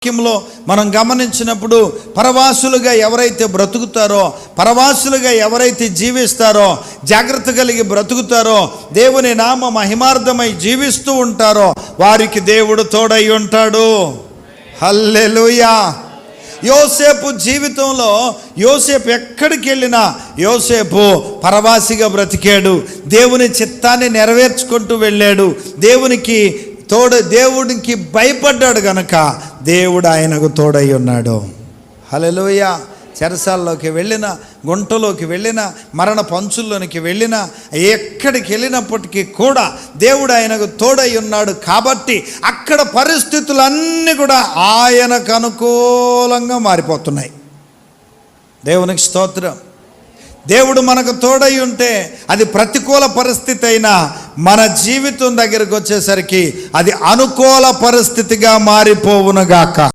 వాక్యంలో మనం గమనించినప్పుడు పరవాసులుగా ఎవరైతే బ్రతుకుతారో, పరవాసులుగా ఎవరైతే జీవిస్తారో, జాగ్రత్త కలిగి బ్రతుకుతారో, దేవుని నామ మహిమార్థమై జీవిస్తూ ఉంటారో వారికి దేవుడు తోడై ఉంటాడు. హల్లెలూయా. యోసేపు జీవితంలో యోసేపు ఎక్కడికి వెళ్ళినా యోసేపు పరవాసిగా బ్రతికాడు. దేవుని చిత్తాన్ని నెరవేర్చుకుంటూ వెళ్ళాడు. దేవునికి భయపడ్డాడు గనక దేవుడు ఆయనకు తోడై ఉన్నాడు. హల్లెలూయా. చెరసాల్లోకి వెళ్ళినా, గుంటలోకి వెళ్ళినా, మరణ పంచుల్లోనికి వెళ్ళినా, ఎక్కడికి వెళ్ళినప్పటికీ కూడా దేవుడు ఆయనకు తోడై ఉన్నాడు. కాబట్టి అక్కడ పరిస్థితులన్నీ కూడా ఆయనకు అనుకూలంగా మారిపోతున్నాయి. దేవునికి స్తోత్రం. దేవుడు మనకు తోడై ఉంటే అది ప్రతికూల పరిస్థితి అయినా మన జీవితం దగ్గరికి వచ్చేసరికి అది అనుకూల పరిస్థితిగా మారిపోవునుగాక.